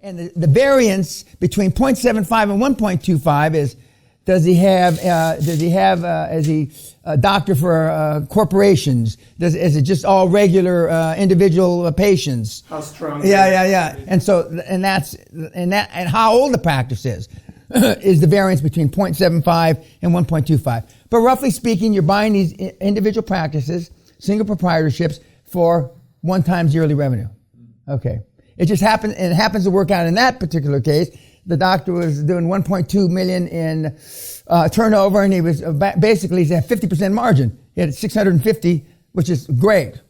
And the variance between 0.75 and 1.25 is, is he a doctor for corporations? Is it just all regular individual patients? How strong? Yeah. And how old the practice is the variance between 0.75 and 1.25. But roughly speaking, you're buying these individual practices, single proprietorships, for 1 times yearly revenue. Okay. It just happens to work out in that particular case. The doctor was doing 1.2 million in turnover, and he was basically he's at 50% margin. He had 650, which is great.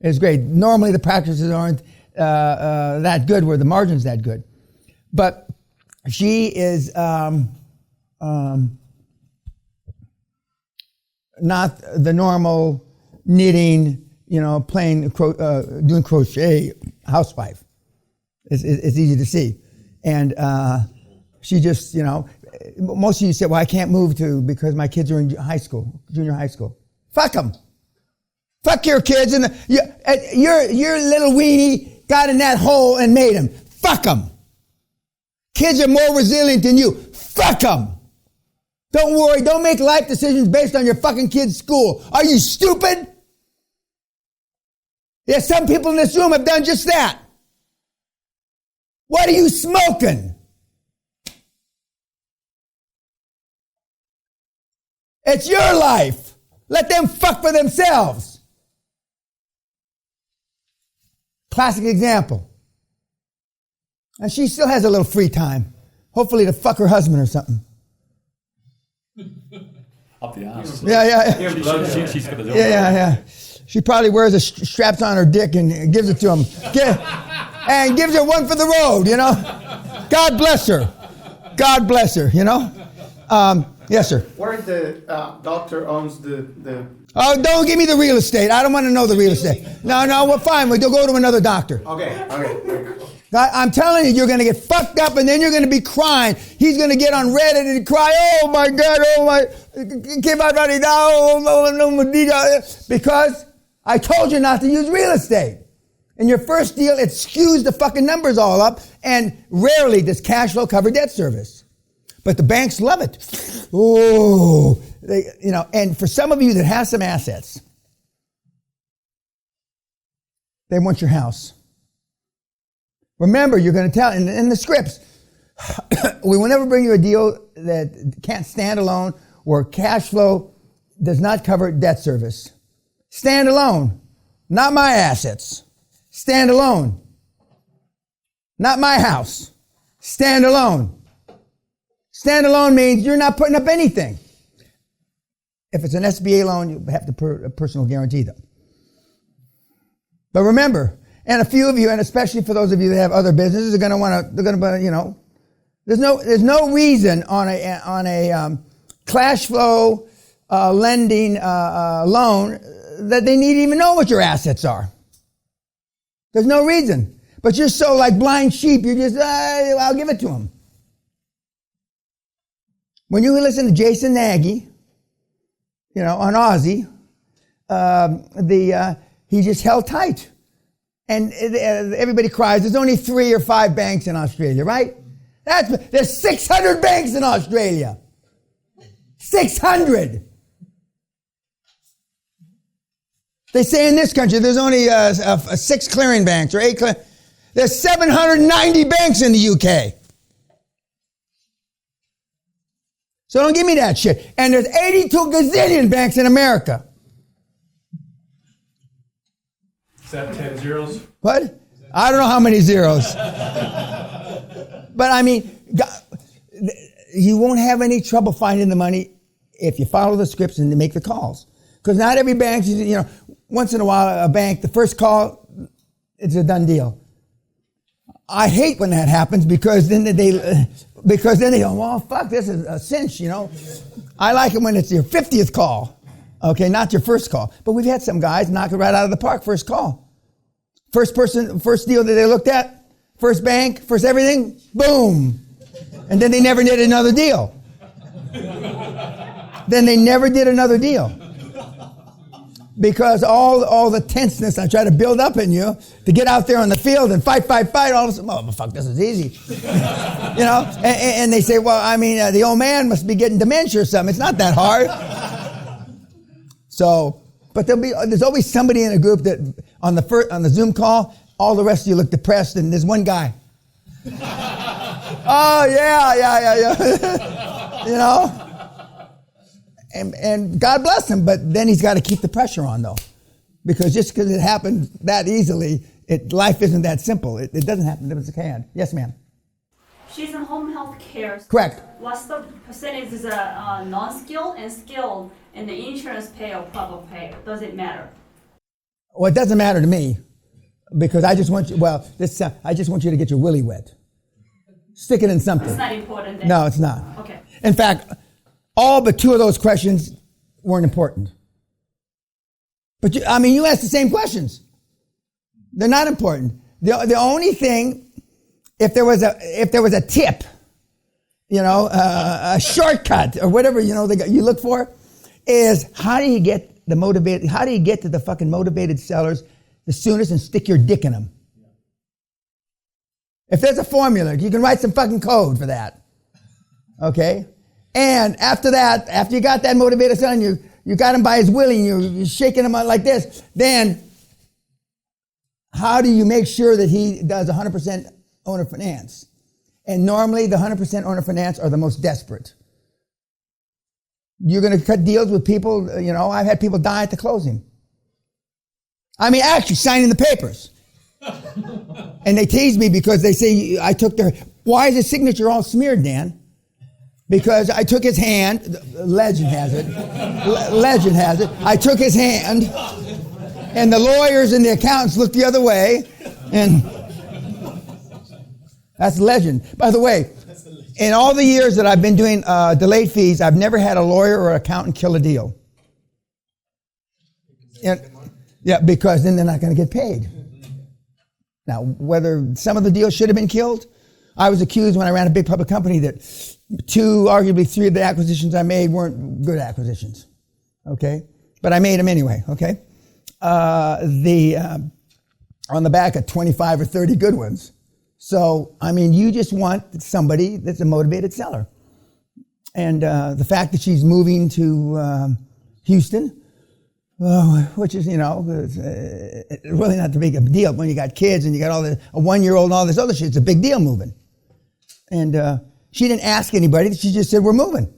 It's great. Normally the practices aren't that good where the margin's that good. But she is not the normal knitting, doing crochet housewife. It's easy to see. And she just, most of you say, well, I can't move because my kids are in junior high school. Fuck them. Fuck your kids. And your little weenie got in that hole and made them. Fuck them. Kids are more resilient than you. Fuck them. Don't worry. Don't make life decisions based on your fucking kid's school. Are you stupid? Yeah, some people in this room have done just that. What are you smoking? It's your life. Let them fuck for themselves. Classic example. And she still has a little free time. Hopefully to fuck her husband or something. Up the ass. Yeah. She's got the Yeah. She probably wears the straps on her dick and gives it to him. And gives her one for the road, God bless her. God bless her, Yes, sir. Where the doctor owns the... Oh, don't give me the real estate. I don't want to know the real estate. No, we're fine. We'll go to another doctor. Okay. I'm telling you, you're going to get fucked up and then you're going to be crying. He's going to get on Reddit and cry, oh my God, because I told you not to use real estate. In your first deal, it skews the fucking numbers all up, and rarely does cash flow cover debt service. But the banks love it. Oh, and for some of you that have some assets, they want your house. Remember, you're going to tell, in the scripts, we will never bring you a deal that can't stand alone where cash flow does not cover debt service. Stand alone, not my assets. Stand alone. Not my house. Stand alone. Stand alone means you're not putting up anything. If it's an SBA loan, you have to put a personal guarantee though. But remember, and a few of you, and especially for those of you that have other businesses, they're going to want to, there's no reason on a cash flow lending loan that they need to even know what your assets are. There's no reason. But you're so like blind sheep, you're just, I'll give it to him. When you listen to Jason Nagy, on Aussie, he just held tight. And everybody cries. There's only 3 or 5 banks in Australia, right? There's 600 banks in Australia. 600. They say in this country there's only 6 clearing banks or 8 There's 790 banks in the UK. So don't give me that shit. And there's 82 gazillion banks in America. Is that 10 zeros? What? I don't know how many zeros. But I mean, you won't have any trouble finding the money if you follow the scripts and make the calls. Because not every bank, once in a while, a bank, the first call, it's a done deal. I hate when that happens because then they go, well, fuck, this is a cinch, I like it when it's your 50th call. Okay, not your first call. But we've had some guys knock it right out of the park, first call. First deal that they looked at, first bank, first everything, boom. And then they never did another deal. Because all the tenseness I try to build up in you to get out there on the field and fight, all of a sudden, oh, fuck, this is easy. You know, and they say, well, I mean, the old man must be getting dementia or something. It's not that hard. So, but there's always somebody in a group that on the Zoom call, all the rest of you look depressed, and there's one guy. Oh, yeah. You know? And God bless him, but then he's got to keep the pressure on, though. Because just because it happened that easily, life isn't that simple. It doesn't happen if it's a can. Yes, ma'am. She's in home health care. Correct. What's the percentage is non-skilled and skilled, and the insurance pay or private pay? Does it matter? Well, it doesn't matter to me, because I just want you, I just want you to get your willy wet. Stick it in something. It's not important then? No, it's not. Okay. In fact, all but 2 of those questions weren't important. But you asked the same questions. They're not important. The only thing, if there was a tip, you know, a shortcut or whatever, you know, you look for, is how do you get to the fucking motivated sellers the soonest and stick your dick in them? If there's a formula, you can write some fucking code for that. Okay? And after that, after you got that motivated son, you got him by his willy, and you're shaking him out like this, then how do you make sure that he does 100% owner finance? And normally the 100% owner finance are the most desperate. You're going to cut deals with people, you know, I've had people die at the closing. I mean, actually signing the papers. And they tease me because they say, why is his signature all smeared, Dan? Because I took his hand, legend has it, I took his hand, and the lawyers and the accountants looked the other way, and that's legend. By the way, in all the years that I've been doing delayed fees, I've never had a lawyer or accountant kill a deal. Yeah, because then they're not going to get paid. Now, whether some of the deals should have been killed, I was accused when I ran a big public company that 2, arguably 3 of the acquisitions I made weren't good acquisitions. Okay? But I made them anyway. Okay? On the back of 25 or 30 good ones. So, I mean, you just want somebody that's a motivated seller. And the fact that she's moving to Houston, which is, you know, really not the big a deal when you got kids and you got a 1-year-old and all this other shit. It's a big deal moving. And she didn't ask anybody. She just said, we're moving.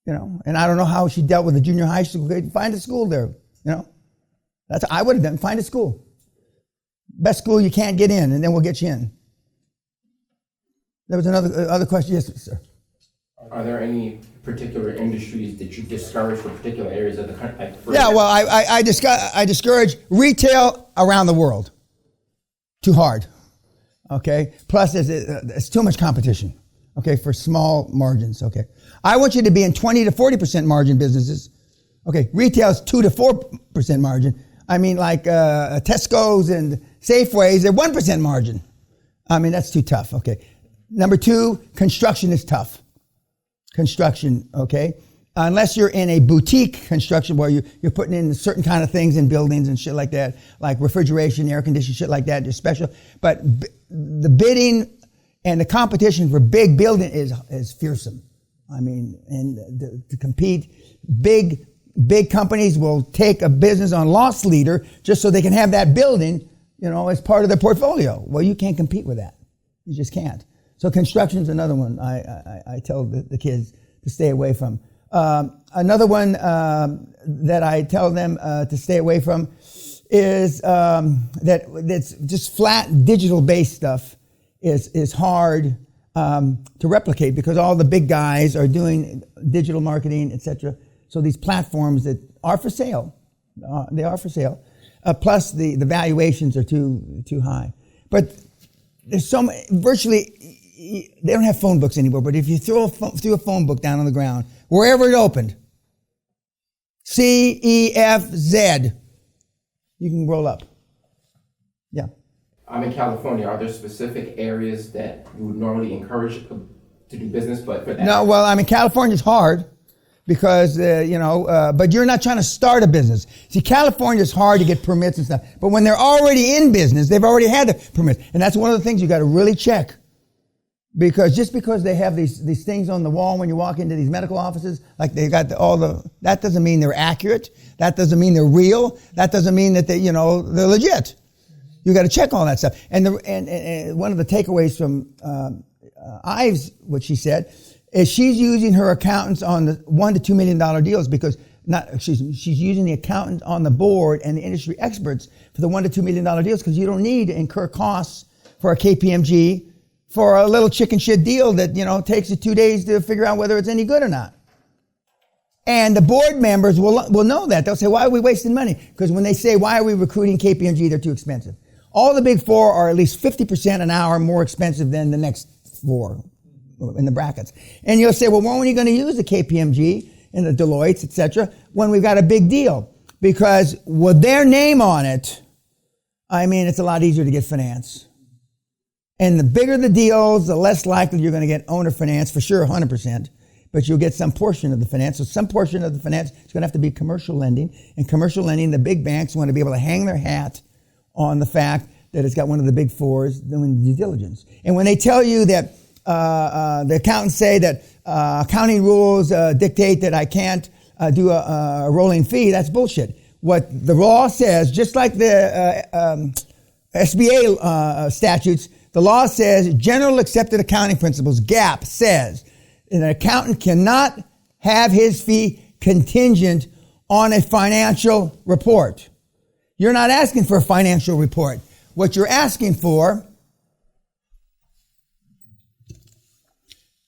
You know, and I don't know how she dealt with the junior high school. Find a school there, you know. That's I would have done. Find a school. Best school you can't get in, and then we'll get you in. There was other question. Yes, sir. Are there any particular industries that you discourage for particular areas of the country? Yeah, well, I discourage retail around the world. Too hard. Okay. Plus, it's too much competition. Okay, for small margins. Okay, I want you to be in 20 to 40% margin businesses. Okay, retail is 2 to 4% margin. I mean, like Tesco's and Safeways, they're 1% margin. I mean, that's too tough. Okay, number 2, construction is tough. Construction, okay, unless you're in a boutique construction where you're putting in certain kind of things in buildings and shit like that, like refrigeration, air conditioning, shit like that. Just special, but the bidding and the competition for big building is fearsome. I mean, and to compete, big companies will take a business on loss leader just so they can have that building, you know, as part of their portfolio. Well, you can't compete with that. You just can't. So construction is another one I tell the kids to stay away from. Another one that I tell them to stay away from is that's just flat digital-based stuff. Is hard to replicate because all the big guys are doing digital marketing, etc. So these platforms that are for sale, they are for sale. Plus the valuations are too high. But there's virtually they don't have phone books anymore, but if you threw a phone book down on the ground, wherever it opened, C, E, F, Z, you can roll up. Yeah. I'm in California. Are there specific areas that you would normally encourage to do business, but for that? No, well, I mean, California's hard because, but you're not trying to start a business. See, California's hard to get permits and stuff. But when they're already in business, they've already had the permits. And that's one of the things you got to really check. Because just because they have these things on the wall when you walk into these medical offices, like they got that doesn't mean they're accurate. That doesn't mean they're real. That doesn't mean that they're legit. You got to check all that stuff. And one of the takeaways from Ives, what she said, is she's using her accountants on the $1 to $2 million deals because she's using the accountant on the board and the industry experts for the $1 to $2 million deals because you don't need to incur costs for a KPMG for a little chicken shit deal that, takes you 2 days to figure out whether it's any good or not. And the board members will know that. They'll say, why are we wasting money? Because when they say, why are we recruiting KPMG, they're too expensive. All the big four are at least 50% an hour more expensive than the next four in the brackets. And you'll say, well, when are you going to use the KPMG and the Deloittes, etc., when we've got a big deal? Because with their name on it, it's a lot easier to get finance. And the bigger the deals, the less likely you're going to get owner finance, for sure, 100%. But you'll get some portion of the finance. So some portion of the finance is going to have to be commercial lending. And commercial lending, the big banks want to be able to hang their hat on the fact that it's got one of the big fours doing due diligence. And when they tell you that the accountants say that accounting rules dictate that I can't do a rolling fee, that's bullshit. What the law says, just like the SBA statutes, the law says general accepted accounting principles, GAAP, says an accountant cannot have his fee contingent on a financial report. You're not asking for a financial report. What you're asking for,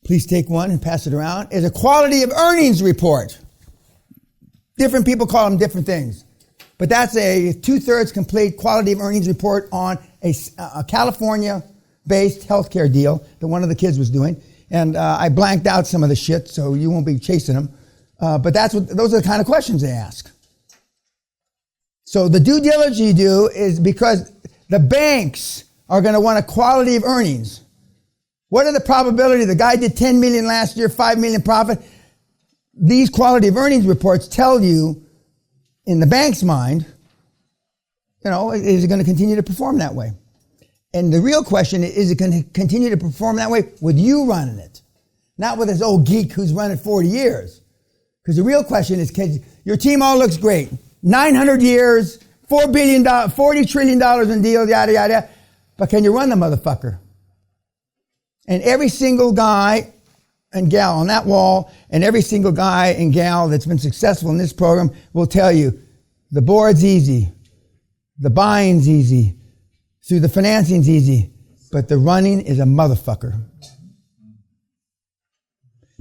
please take one and pass it around, is a quality of earnings report. Different people call them different things. But that's a 2/3 complete quality of earnings report on a California-based healthcare deal that one of the kids was doing. And I blanked out some of the shit, so you won't be chasing them. But those are the kind of questions they ask. So the due diligence you do is because the banks are going to want a quality of earnings. What are the probability? The guy did 10 million last year, 5 million profit. These quality of earnings reports tell you, in the bank's mind, is it going to continue to perform that way? And the real question is it going to continue to perform that way with you running it? Not with this old geek who's run it 40 years. Because the real question is, your team all looks great. 900 years, $4 billion, $40 trillion in deals, yada, yada. But can you run the motherfucker? And every single guy and gal on that wall and every single guy and gal that's been successful in this program will tell you the board's easy, the buying's easy, through the financing's easy, but the running is a motherfucker.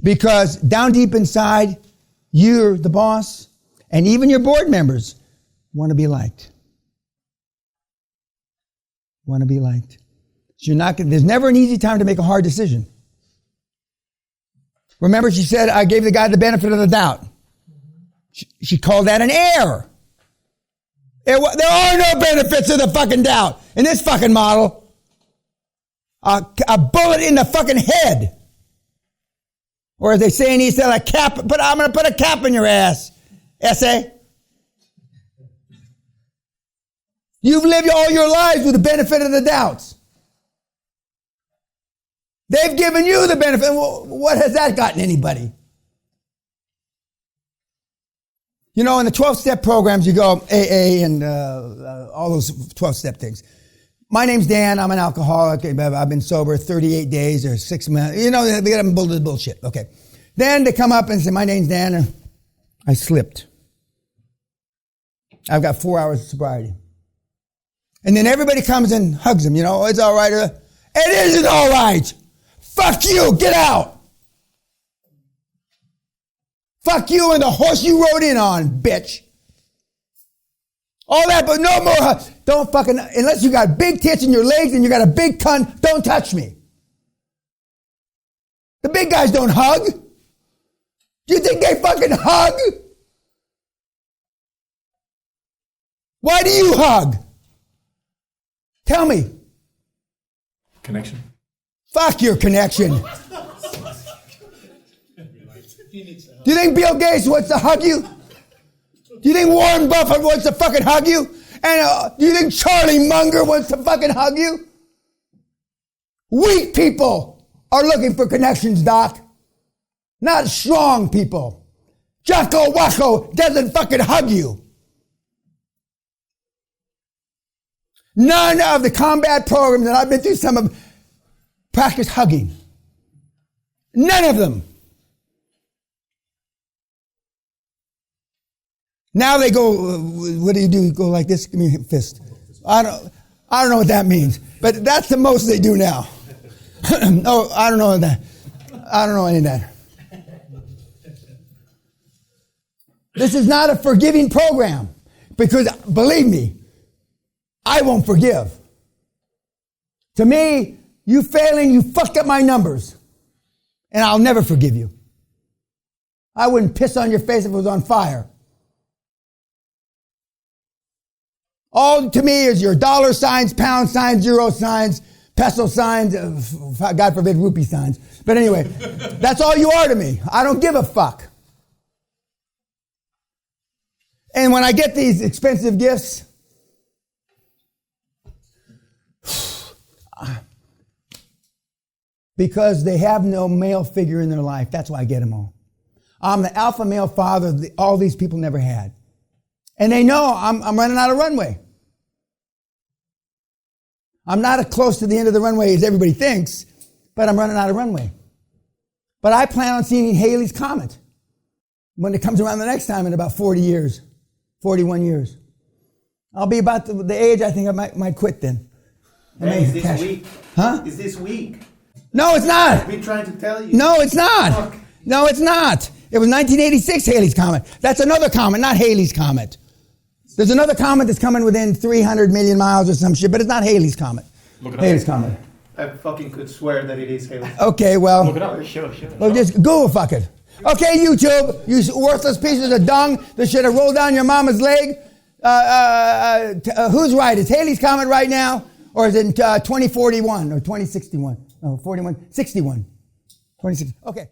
Because down deep inside, you're the boss, and even your board members want to be liked. Want to be liked. So there's never an easy time to make a hard decision. Remember, she said, I gave the guy the benefit of the doubt. She called that an error. There are no benefits of the fucking doubt in this fucking model. A bullet in the fucking head. Or as they say in East, a cap, but I'm going to put a cap in your ass. Essay. You've lived all your lives with the benefit of the doubts. They've given you the benefit. What has that gotten anybody? In the 12-step programs, you go AA and all those 12-step things. My name's Dan. I'm an alcoholic. I've been sober 38 days or 6 months. They get them bullshit. Okay. Then they come up and say, my name's Dan, and I slipped. I've got 4 hours of sobriety. And then everybody comes and hugs them. It's all right. It isn't all right. Fuck you. Get out. Fuck you and the horse you rode in on, bitch. All that, but no more. Don't fucking, unless you got big tits in your legs and you got a big cunt, don't touch me. The big guys don't hug. Do you think they fucking hug? Why do you hug? Tell me. Connection. Fuck your connection. Do you think Bill Gates wants to hug you? Do you think Warren Buffett wants to fucking hug you? And do you think Charlie Munger wants to fucking hug you? Weak people are looking for connections, Doc. Not strong people. Jocko Wacko doesn't fucking hug you. None of the combat programs that I've been through, some of practice hugging. None of them. Now they go, what do you do? Go like this? Give me a fist. I don't know what that means, but that's the most they do now. No, I don't know that. I don't know any of that. This is not a forgiving program because, believe me, I won't forgive. To me, you failing, you fucked up my numbers, and I'll never forgive you. I wouldn't piss on your face if it was on fire. All to me is your dollar signs, pound signs, euro signs, peso signs, God forbid, rupee signs. But anyway, that's all you are to me. I don't give a fuck. And when I get these expensive gifts, because they have no male figure in their life, that's why I get them all. I'm the alpha male father that all these people never had. And they know I'm running out of runway. I'm not as close to the end of the runway as everybody thinks, but I'm running out of runway. But I plan on seeing Halley's Comet when it comes around the next time in about 40 years, 41 years. I'll be about the age I think I might quit then. Is this week? Huh? Is this week? No, it's not. I've been trying to tell you. No, it's not. Fuck. No, it's not. It was 1986 Halley's Comet. That's another comet, not Halley's Comet. There's another comet that's coming within 300 million miles or some shit, but it's not Halley's Comet. Look it up. Halley's Comet. I fucking could swear that it is Haley. Okay, well, Look it up. Sure. well, just Google fuck it. Okay, YouTube, you worthless pieces of dung that should have rolled down your mama's leg. Who's right? Is Halley's Comet right now? Or is it 2041 or 2061? No, 41, 61. 26. Okay.